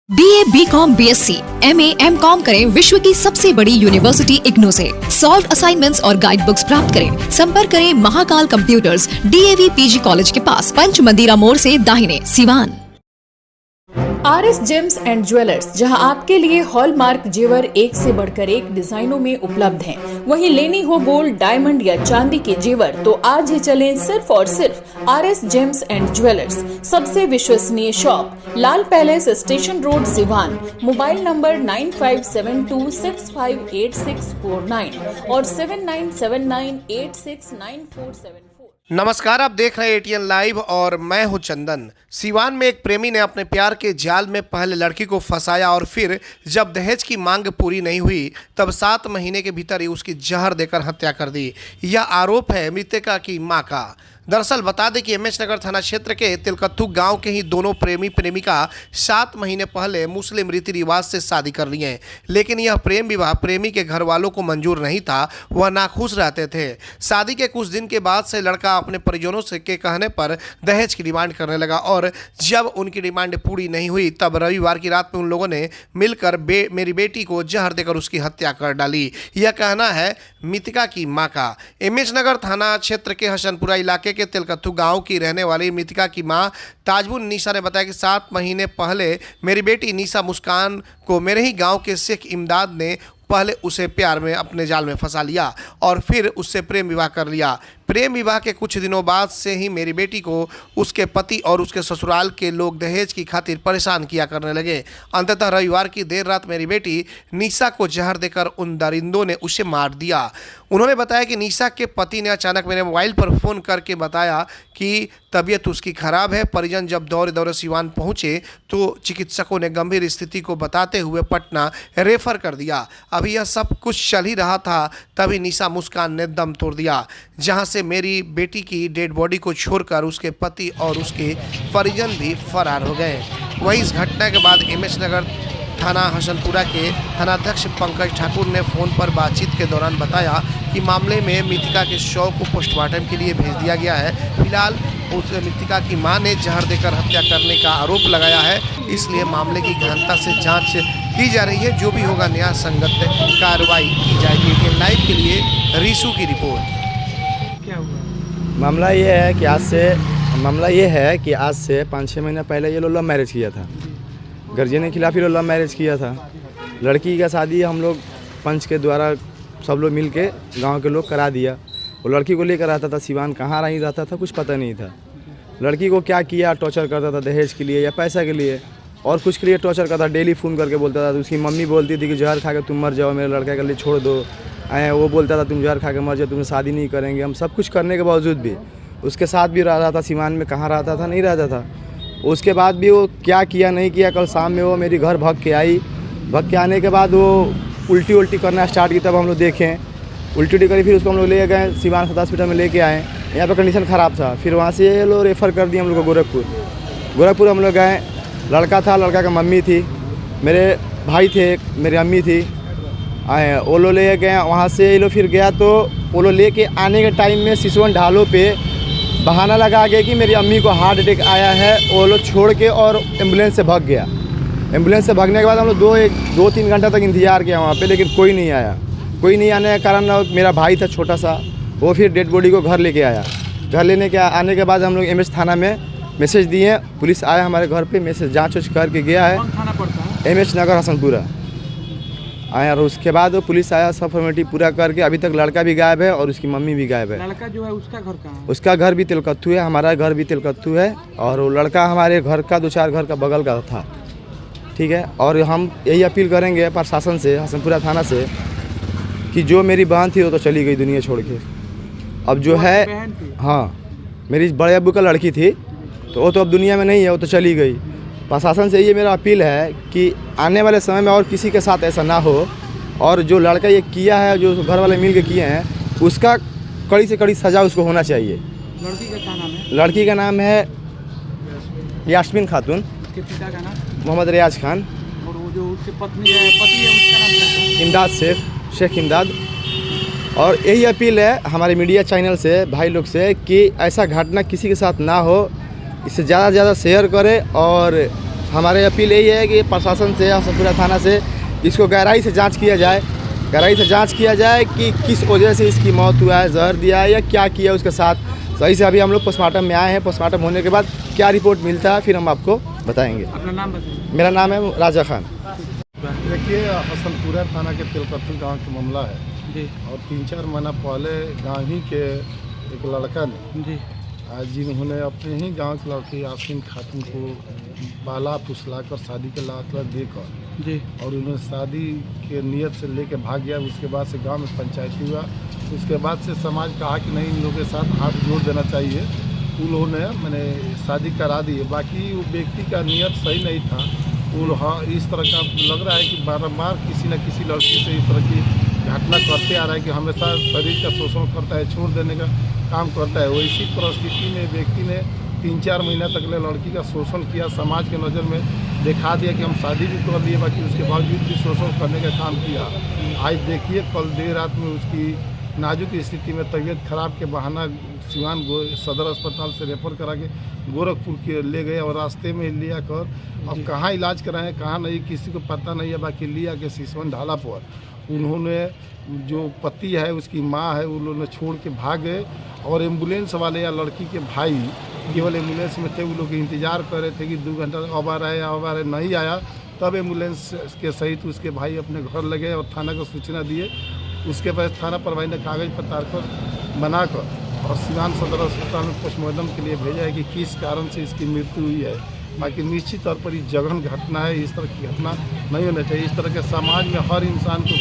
BA, BCom, BSc, MA, MCom करें विश्व की सबसे बड़ी यूनिवर्सिटी इग्नू से। सॉल्व असाइनमेंट्स और गाइड बुक्स प्राप्त करें। संपर्क करें Mahakal computers, DAV PG college के पास, पंच मंदिरा मोड़ से दाहिने, Siwan. RS James and jewellers, जहां आपके लिए हॉलमार्क जेवर एक से बढ़कर एक डिजाइनों में उपलब्ध हैं। वहीं लेनी हो गोल्ड, डायमंड या चांदी के जेवर तो आज ही चलें सिर्फ और सिर्फ RS जेम्स एंड ज्वेलर्स। सबसे विश्वसनीय shop, Lal palace, station road, Siwan. Mobile number 9572658649 और 7979869474। नमस्कार, आप देख रहे हैं ATN लाइव और मैं हूं चंदन। सिवान में एक प्रेमी ने अपने प्यार के जाल में पहले लड़की को फंसाया और फिर जब दहेज की मांग पूरी नहीं हुई तब 7 महीने के भीतर ही उसकी जहर देकर हत्या कर दी। यह आरोप है मृतका की मां का। दरअसल बता दें कि MS नगर थाना क्षेत्र के तिलकत्थू गांव के ही दोनों प्रेमी प्रेमिका 7 महीने पहले मुस्लिम रीति रिवाज से शादी कर लिए हैं, लेकिन यह प्रेम विवाह प्रेमी के घर वालों को मंजूर नहीं था। वह नाखुश रहते थे। शादी के कुछ दिन के बाद से लड़का अपने परिजनों से के कहने पर दहेज की डिमांड करने लगा और जब उनकी डिमांड पूरी नहीं हुई तब रविवार की रात में उन लोगों ने मिलकर मेरी बेटी को जहर देकर उसकी हत्या कर डाली। यह कहना है मृतका की मां का। MS नगर थाना क्षेत्र के हसनपुरा इलाके के तिलकत्थू गांव की रहने वाली मृतका की मां ताजबुन निशा ने बताया कि 7 महीने पहले मेरी बेटी निशा मुस्कान को मेरे ही गांव के शेख इमदाद ने पहले उसे प्यार में अपने जाल में फंसा लिया और फिर उससे प्रेम विवाह कर लिया। प्रेम विवाह के कुछ दिनों बाद से ही मेरी बेटी को उसके पति और उसके ससुराल के लोग दहेज की खातिर परेशान किया करने लगे। अंततः रविवार की देर रात मेरी बेटी निशा को जहर देकर उन दरिंदों ने उसे मार दिया। उन्होंने बताया कि निशा के पति ने अचानक मेरे मोबाइल पर फ़ोन करके बताया कि तबीयत उसकी खराब है। परिजन जब दौरे दौरे सिवान पहुंचे तो चिकित्सकों ने गंभीर स्थिति को बताते हुए पटना रेफर कर दिया। अभी यह सब कुछ चल ही रहा था तभी निशा मुस्कान ने दम तोड़ दिया, जहां से मेरी बेटी की डेड बॉडी को छोड़कर उसके पति और उसके परिजन भी फरार हो गए। वहीं इस घटना के बाद MS नगर थाना हसनपुरा के थानाध्यक्ष पंकज ठाकुर ने फ़ोन पर बातचीत के दौरान बताया कि मामले में मृतका के शव को पोस्टमार्टम के लिए भेज दिया गया है। फिलहाल उस मृतका की मां ने जहर देकर हत्या करने का आरोप लगाया है, इसलिए मामले की गहनता से जांच की जा रही है। जो भी होगा न्याय संगत कार्रवाई की जाएगी। ATN लाइव के लिए रिशु की रिपोर्ट। क्या हुआ? मामला ये है कि आज से 5-6 महीने पहले ये लोग लव मैरिज किया था। गार्जियन के खिलाफ ही लोग लव मैरिज किया था। लड़की का शादी हम लोग पंच के द्वारा सब लोग मिल के गाँव के लोग करा दिया। वो लड़की को लेकर आता था सिवान, कहाँ रही रहता था कुछ पता नहीं था। लड़की को क्या किया, टॉर्चर करता था दहेज के लिए या पैसा के लिए और कुछ के लिए टॉर्चर करता। डेली फ़ोन करके बोलता था। उसकी मम्मी बोलती थी कि जहर खा के तुम मर जाओ, मेरे लड़का के लिए छोड़ दो। वो बोलता था तुम जहर खा के मर जाओ, तुमसे शादी नहीं करेंगे। हम सब कुछ करने के बावजूद भी उसके साथ भी रह रहा था। सिवान में कहाँ रहता था, नहीं रहता था। उसके बाद भी वो क्या किया नहीं किया, कल शाम में वो मेरी घर भाग के आई। भाग के आने के बाद वो उल्टी करना स्टार्ट की, तब हम लोग देखें उल्टी करी। फिर उसको हम लोग ले गए सिवान सदर हॉस्पिटल में लेके आए। यहाँ पर कंडीशन ख़राब था। फिर वहाँ से ये लोग रेफ़र कर दिए हम लोग को गोरखपुर हम लोग गए। लड़का था, लड़का का मम्मी थी, मेरे भाई थे, मेरी अम्मी थी। आए वो लोग ले गए वहाँ से। ये लोग फिर गया तो वो लोग ले के आने के टाइम में सिसवन ढालों पे बहाना लगा गया कि मेरी अम्मी को हार्ट अटैक आया है। वो लोग छोड़ के और एम्बुलेंस से भाग गया। एम्बुलेंस से भागने के बाद हम लोग 2-3 घंटा तक इंतजार किया वहाँ पे, लेकिन कोई नहीं आया। कोई नहीं आने के कारण मेरा भाई था छोटा सा, वो फिर डेड बॉडी को घर लेके आया। घर लेने के आने के बाद हम लोग MS थाना में मैसेज दिए। पुलिस आया हमारे घर पे, मैसेज जाँच करके गया है। थाना पड़ता है? MS नगर हसनपुरा आया और उसके बाद वो पुलिस आया, सब फॉर्मेलिटी पूरा करके। अभी तक लड़का भी गायब है और उसकी मम्मी भी गायब है। लड़का जो है उसका घर कहाँ है? उसका घर भी तिलकत्थू है, हमारा घर भी तिलकत्थू है और वो लड़का हमारे घर का 2-4 घर का बगल का था। ठीक है, और हम यही अपील करेंगे प्रशासन से, हसनपुरा थाना से, कि जो मेरी बहन थी वो तो चली गई दुनिया छोड़ के। अब जो है, हाँ, मेरी बड़े अब्बू का लड़की थी तो वो तो अब दुनिया में नहीं है, वो तो चली गई। प्रशासन से ये मेरा अपील है कि आने वाले समय में और किसी के साथ ऐसा ना हो और जो लड़का ये किया है, जो घर वाले मिल के किए हैं, उसका कड़ी से कड़ी सज़ा उसको होना चाहिए। लड़की का क्या नाम है? लड़की का नाम है यास्मीन खातून। उसके पिता का नाम? मोहम्मद रियाज खान। और वो जो उसके पति है उसका नाम क्या है? इमदाद शेख इमदाद। और यही अपील है हमारे मीडिया चैनल से भाई लोग से कि ऐसा घटना किसी के साथ ना हो। इससे ज़्यादा से ज़्यादा शेयर करें और हमारे अपील यही है कि प्रशासन से, हसनपुरा थाना से इसको गहराई से जांच किया जाए, कि किस वजह से इसकी मौत हुआ है, जहर दिया है या क्या किया उसके साथ। सही से अभी हम लोग पोस्टमार्टम में आए हैं, पोस्टमार्टम होने के बाद क्या रिपोर्ट मिलता है फिर हम आपको बताएंगे। अपना नाम बताइए। मेरा नाम है राजा खान। देखिए, हसनपुरा थाना के तिलकत्तू गांव का मामला है जी। और 3-4 महीना पहले गाँव ही के एक लड़का ने जी। आज जिन्होंने अपने ही गांव की लड़की यासीन खातून को बाला फुसलाकर शादी के लात देकर जी। और उन्होंने शादी के नियत से लेके भाग गया। उसके बाद से गांव में पंचायती हुआ। उसके बाद से समाज कहा कि नहीं, इन लोगों के साथ हाथ जोड़ देना चाहिए। उन्होंने मैंने शादी करा दी है। बाकी वो व्यक्ति का नियत सही नहीं था। हाँ, इस तरह का लग रहा है कि बारम्बार किसी न किसी लड़की से इस तरह की घटना करते आ रहा है कि हमेशा शरीर का शोषण करता है, छोड़ देने का काम करता है। वैसी परिस्थिति में व्यक्ति ने 3-4 महीना तक लड़की का शोषण किया। समाज के नज़र में दिखा दिया कि हम शादी भी कर लिए, बाकी उसके बावजूद भी शोषण करने का काम किया। आज देखिए, कल देर रात में उसकी नाजुक स्थिति में तबीयत खराब के बहाना सिवान सदर अस्पताल से रेफर करा के गोरखपुर के ले गए और रास्ते में लिया कर अब कहाँ इलाज कराएं कहाँ नहीं किसी को पता नहीं है। बाकी लिया के सिसवन ढाला पर उन्होंने जो पति है उसकी माँ है उन्होंने छोड़ के भाग गए और एम्बुलेंस वाले या लड़की के भाई केवल एम्बुलेंस में थे। वो लोग इंतज़ार कर रहे थे कि 2 घंटा अब आ रहा है, अब आ रहा है, नहीं आया। तब एम्बुलेंस के सहित उसके भाई अपने घर लगे और थाना को सूचना दिए। उसके बाद थाना प्रभारी ने कागज़ पत्तर कर बनाकर और सिवान सदर अस्पताल में पोस्टमार्टम के लिए भेजा है कि किस कारण से इसकी मृत्यु हुई है। बाकी निश्चित तौर पर ये जघन घटना है। इस तरह की घटना नहीं होना चाहिए। इस तरह के समाज में हर इंसान को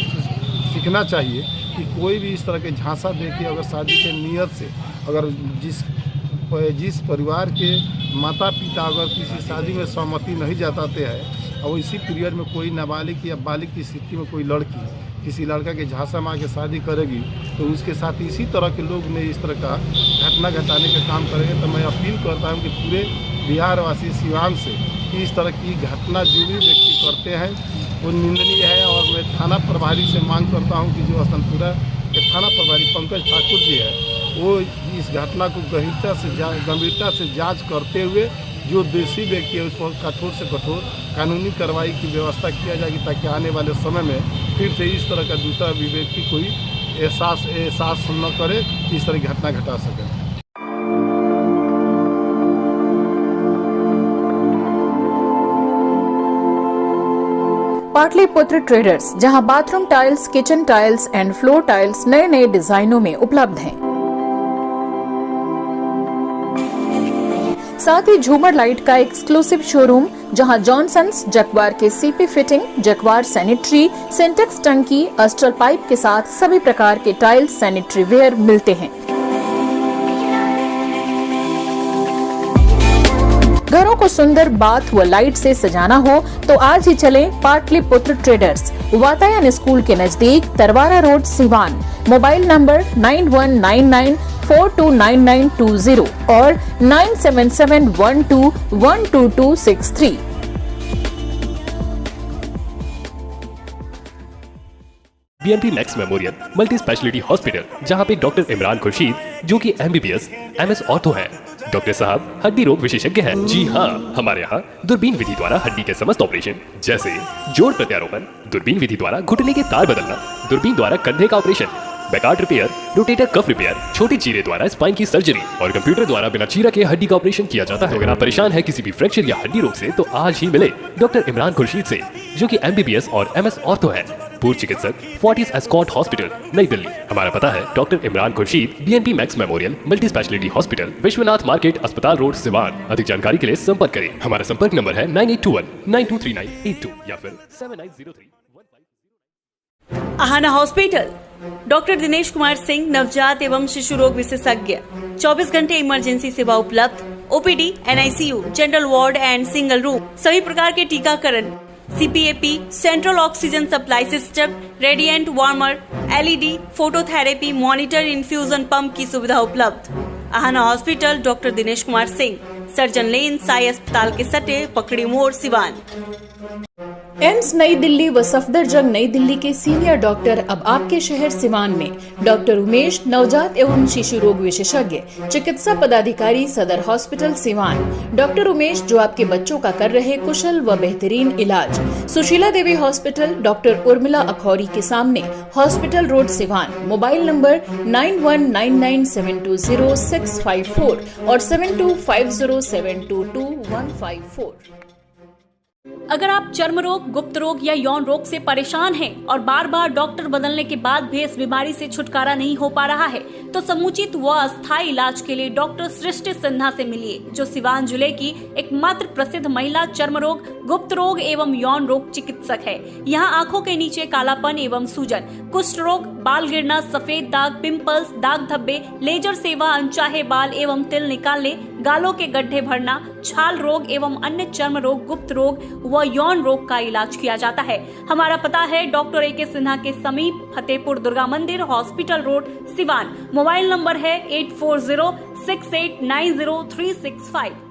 सीखना चाहिए कि कोई भी इस तरह के झांसा दे के अगर शादी के नियत से अगर जिस परिवार के माता पिता अगर किसी शादी में सहमति नहीं जताते हैं और इसी पीरियड में कोई नाबालिग या बालिग की स्थिति में कोई लड़की किसी लड़का के झांसा मार के शादी करेगी तो उसके साथ इसी तरह के लोग ने इस तरह का घटना घटाने का काम करेंगे। तो मैं अपील करता हूँ कि पूरे बिहारवासी सिवान से कि इस तरह की घटना जो भी व्यक्ति करते हैं वो निंदनीय है। और मैं थाना प्रभारी से मांग करता हूँ कि जो हसनपुरा के थाना प्रभारी पंकज ठाकुर जी है वो इस घटना को गंभीरता से जांच करते हुए जो दोषी व्यक्ति है उस पर कठोर से कठोर कानूनी कार्रवाई की व्यवस्था किया जाएगी ताकि आने वाले समय में फिर से इस तरह का दूसरा भी व्यक्ति कोई एहसास न करे इस तरह की घटना घटा सके। पाटलिपुत्र ट्रेडर्स, जहां bathroom tiles, kitchen tiles and floor tiles नए नए डिजाइनों में उपलब्ध हैं। साथ ही झूमर लाइट का एक्सक्लूसिव शोरूम जहां जॉनसन्स, जक्वार के सीपी फिटिंग, जक्वार सैनिटरी, सिंटेक्स टंकी, अस्ट्रल पाइप के साथ सभी प्रकार के टाइल्स, सैनिटरी वेयर मिलते हैं। घरों को सुंदर बाथ व लाइट से सजाना हो तो आज ही चलें पाटलिपुत्र ट्रेडर्स, वातायन स्कूल के नजदीक, Tarwara road, Siwan. Mobile number 9199429920 और 9771212263। BNP max memorial multi speciality hospital, जहां पे डॉक्टर इमरान खुर्शीद जो कि MBBS MS ऑर्थो है। डॉक्टर साहब हड्डी रोग विशेषज्ञ हैं। जी हाँ, हमारे यहाँ दूरबीन विधि द्वारा हड्डी के समस्त ऑपरेशन जैसे जोड़ प्रत्यारोपण, दूरबीन विधि द्वारा घुटने के तार बदलना, दूरबीन द्वारा कंधे का operation, Bankart repair, rotator cuff repair, छोटी चीरे द्वारा स्पाइन की सर्जरी और कंप्यूटर द्वारा बिना चीरा के हड्डी का ऑपरेशन किया जाता है। अगर आप परेशान है किसी भी फ्रैक्चर या हड्डी रोग से तो आज ही मिले डॉक्टर इमरान खुर्शीद से जो कि MBBS और MS ऑर्थो है। पूर्व चिकित्सक, फोर्टिस एस्कॉर्ट हॉस्पिटल, नई दिल्ली। हमारा पता है doctor Imran Khurshid, BNP max memorial multi speciality hospital, Vishwanath market, अस्पताल रोड, सिवान। अधिक जानकारी के लिए संपर्क करें। हमारा संपर्क नंबर है 9821923982 या फिर 7903। आहाना हॉस्पिटल, डॉक्टर दिनेश कुमार सिंह, नवजात एवं शिशु रोग विशेषज्ञ, 24 घंटे इमरजेंसी सेवा उपलब्ध, OPD, NICU, general ward and single room, सभी प्रकार के टीकाकरण, CPAP, central oxygen supply system, radiant warmer, LED, phototherapy, monitor, infusion pump की सुविधा उपलब्ध। Aahana hospital, doctor Dinesh Kumar Singh, surgeon lane, Sai अस्पताल के सटे, पकड़ी मोड़, सिवान। एम्स नई दिल्ली व सफदरजंग नई दिल्ली के सीनियर डॉक्टर अब आपके शहर सिवान में डॉक्टर उमेश, नवजात एवं शिशु रोग विशेषज्ञ, चिकित्सा पदाधिकारी, सदर हॉस्पिटल सिवान। डॉक्टर उमेश जो आपके बच्चों का कर रहे कुशल व बेहतरीन इलाज। सुशीला देवी हॉस्पिटल, डॉक्टर उर्मिला अखौरी के सामने, hospital road Siwan. Mobile number 9199720654 और 7250722154। अगर आप चर्म रोग, गुप्त रोग या यौन रोग से परेशान हैं और बार बार डॉक्टर बदलने के बाद भी इस बीमारी से छुटकारा नहीं हो पा रहा है, तो समुचित व अस्थायी इलाज के लिए डॉक्टर सृष्टि सिन्हा से मिलिए, जो सिवान जिले की एकमात्र प्रसिद्ध महिला चर्म रोग, गुप्त रोग एवं यौन रोग चिकित्सक है। यहाँ आंखों के नीचे कालापन एवं सूजन, कुष्ठ रोग, बाल गिरना, सफेद दाग, पिंपल्स, दाग धब्बे, लेजर सेवा, अनचाहे बाल एवं तिल निकालने, गालों के गड्ढे भरना, छाल रोग एवं अन्य चर्म रोग, गुप्त रोग व यौन रोग का इलाज किया जाता है। हमारा पता है डॉक्टर ए.के. सिन्हा के समीप, फतेहपुर दुर्गा मंदिर, hospital road, Siwan. Mobile number है 8406890365।